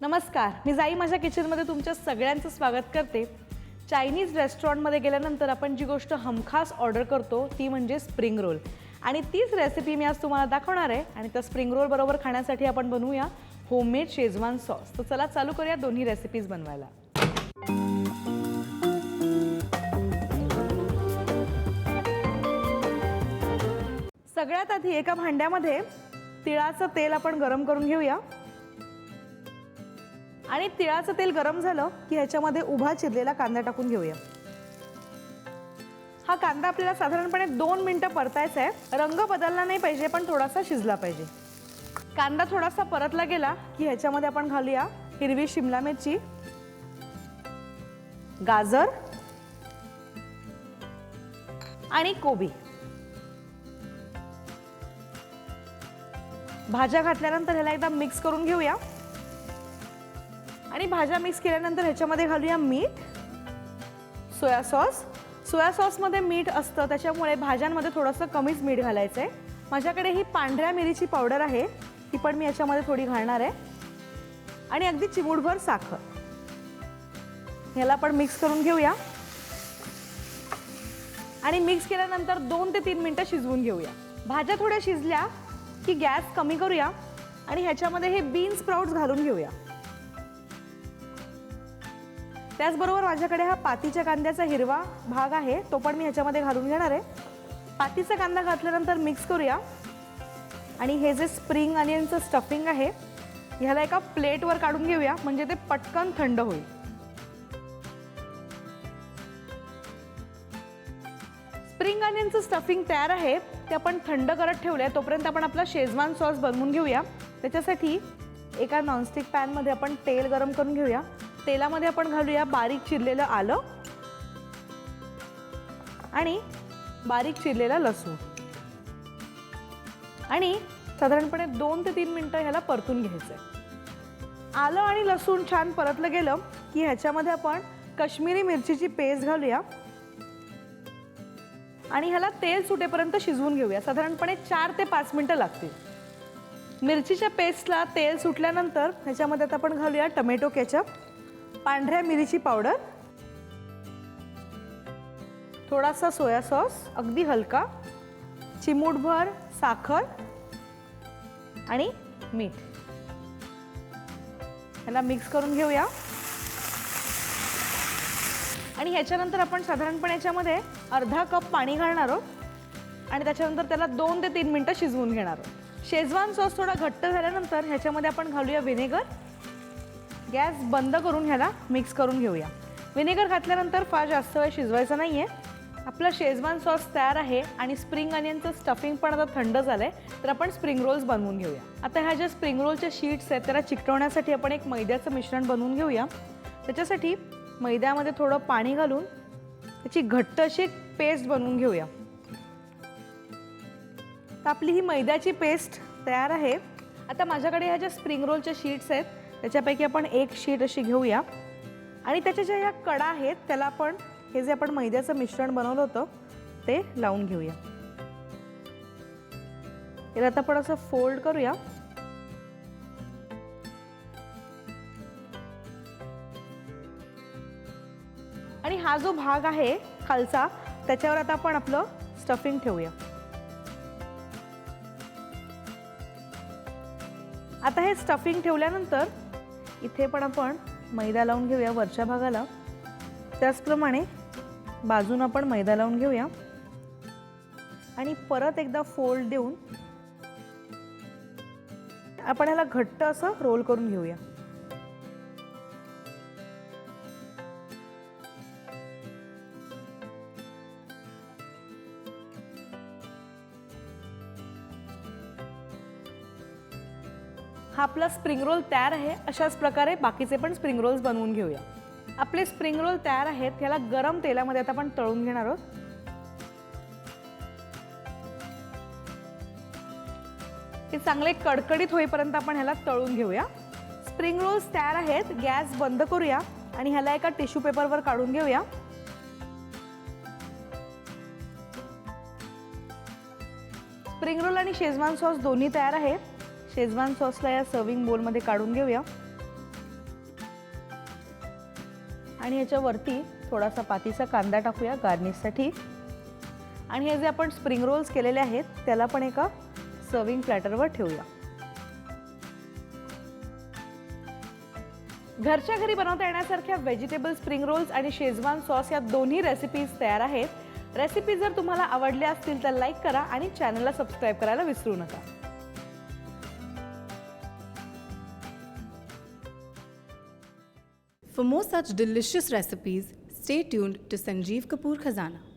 नमस्कार, मी जाई माझ्या किचनमध्ये तुमच्या सगळ्यांचं स्वागत करते। चायनीज रेस्टॉरंटमध्ये गेल्यानंतर आपण जी गोष्ट हमखास ऑर्डर करतो ती म्हणजे स्प्रिंग रोल आणि तीच रेसिपी मी आज तुम्हाला दाखवणार आहे। आणि त्या स्प्रिंग रोल बरोबर खाण्यासाठी आपण बनवूया होममेड शेजवान सॉस। तर चला चालू करूया दोन्ही रेसिपीज बनवायला। सगळ्यात आधी एका भांड्यामध्ये तिळाचं तेल आपण गरम करून घेऊया आणि तिळाचं तेल गरम झालं की ह्याच्यामध्ये उभा चिरलेला कांदा टाकून घेऊया। हा कांदा आपल्याला साधारणपणे 2 मिनिटं परतायचा आहे। रंग बदलला नाही पाहिजे पण थोडासा शिजला पाहिजे। कांदा थोडासा परतला गेला की ह्याच्यामध्ये आपण घालूया हिरवी शिमला मिरची, गाजर आणि कोबी। भाज्या घातल्यानंतर ह्याला एकदा मिक्स करून घेऊया आणि भाज्या मिक्स केल्यानंतर ह्याच्यामध्ये घालूया मीठ, सोया सॉस। सोया सॉसमध्ये मीठ असतं त्याच्यामुळे भाज्यांमध्ये थोडंसं कमीच मीठ घालायचं आहे। माझ्याकडे ही पांढऱ्या मिरीची पावडर आहे, ती पण मी याच्यामध्ये थोडी घालणार आहे आणि अगदी चिमूटभर साखर। ह्याला पण मिक्स करून घेऊया आणि मिक्स केल्यानंतर 2 ते 3 मिनिटं शिजवून घेऊया। भाज्या थोड्या शिजल्या की गॅस कमी करूया आणि ह्याच्यामध्ये हे बीन स्प्राउट्स घालून घेऊया। त्याचबरोबर माझ्याकडे हा पातीच्या कांद्याचा हिरवा भाग आहे, तो पण मी ह्याच्यामध्ये घालून घेणार आहे। पातीचा कांदा घातल्यानंतर मिक्स करूया आणि हे जे स्प्रिंग अनियनचं स्टफिंग आहे ह्याला एका प्लेटवर काढून घेऊया म्हणजे ते पटकन थंड होईल। स्प्रिंग अनियनचं स्टफिंग तयार आहे, ते आपण थंड करत ठेवलंय। तोपर्यंत आपण आपला शेजवान सॉस बनवून घेऊया। त्याच्यासाठी एका नॉनस्टिक पॅनमध्ये आपण तेल गरम करून घेऊया। तेलामध्ये आपण घालूया बारीक चिरलेलं आलं आणि बारीक चिरलेला लसूण आणि साधारणपणे 2 ते 3 मिनिटं ह्याला परतून घ्यायचंय। आलं आणि लसूण छान परतलं गेलं की ह्याच्यामध्ये आपण काश्मीरी मिरचीची पेस्ट घालूया आणि ह्याला तेल सुटेपर्यंत शिजवून घेऊया। साधारणपणे 4 ते 5 मिनिटं लागतील। मिरचीच्या पेस्टला तेल सुटल्यानंतर ह्याच्यामध्ये आता आपण घालूया टोमॅटो केचप, पांढऱ्या मिरीची पावडर, थोडासा सोया सॉस, अगदी हलका, चिमूटभर साखर आणि मीठ। ह्याला मिक्स करून घेऊया आणि ह्याच्यानंतर आपण साधारणपणे याच्यामध्ये अर्धा कप पाणी घालणार आहोत आणि त्याच्यानंतर त्याला 2 ते 3 मिनिटं शिजवून घेणार आहोत। शेजवान सॉस थोडा घट्ट झाल्यानंतर ह्याच्यामध्ये आपण घालूया व्हिनेगर। गॅस बंद करून ह्याला मिक्स करून घेऊया। व्हिनेगर घातल्यानंतर फार जास्त वेळ शिजवायचं नाहीये। आपला शेजवान सॉस तयार आहे आणि स्प्रिंग अनियनचं स्टफिंग पण आता थंड झालंय, तर आपण स्प्रिंग रोल्स बनवून घेऊया। आता ह्या ज्या स्प्रिंग रोलच्या शीट्स आहेत त्याला चिकटवण्यासाठी आपण एक मैद्याचं मिश्रण बनवून घेऊया। त्याच्यासाठी मैद्यामध्ये थोडं पाणी घालून त्याची घट्ट अशी पेस्ट बनवून घेऊया। तर आपली ही मैद्याची पेस्ट तयार आहे। आता माझ्याकडे ह्या ज्या स्प्रिंग रोलच्या शीट्स आहेत त्याच्यापैकी आपण एक शीट अशी घेऊया आणि त्याच्या ज्या ह्या कडा आहेत त्याला आपण हे जे आपण मैद्याचं मिश्रण बनवलं होतं ते लावून घेऊया। याला आता आपण असं फोल्ड करूया आणि हा जो भाग आहे खालचा त्याच्यावर आता आपण आपलं स्टफिंग ठेवूया। आता हे स्टफिंग ठेवल्यानंतर इथे पण आपण मैदा लावून घेऊया वरच्या भागाला। त्याचप्रमाणे बाजून आपण मैदा लावून घेऊया आणि परत एकदा फोल्ड देऊन आपण ह्याला घट्ट असं रोल करून घेऊया। हा आपला स्प्रिंग रोल तयार आहे। अशाच प्रकारे बाकीचे पण स्प्रिंग रोल्स बनवून घेऊया। आपले स्प्रिंग रोल तयार आहेत, ह्याला गरम तेलामध्ये आता आपण तळून घेणार आहोत। हे चांगले कडकडीत होईपर्यंत आपण ह्याला तळून घेऊया। स्प्रिंग रोल्स तयार आहेत। गॅस बंद करूया आणि ह्याला एका टिश्यू पेपरवर काढून घेऊया। स्प्रिंग रोल आणि शेजवान सॉस दोन्ही तयार आहे। शेजवान सॉसला या सर्विंग बोलमध्ये काढून घेऊया आणि ह्याच्यावरती थोडासा पातीचा कांदा टाकूया गार्निशसाठी. आणि हे जे आपण स्प्रिंग रोल्स केलेले आहेत त्याला पण एका सर्विंग प्लॅटरवर ठेवूया. घरच्या घरी बनवता येण्यासारख्या व्हेजिटेबल स्प्रिंग रोल्स आणि शेजवान सॉस या दोन्ही रेसिपीज तयार आहेत. रेसिपी जर तुम्हाला आवडल्या असतील तर लाईक करा आणि चॅनलला सबस्क्राईब करायला विसरू नका. For more such delicious recipes, stay tuned to Sanjeev Kapoor Khazana.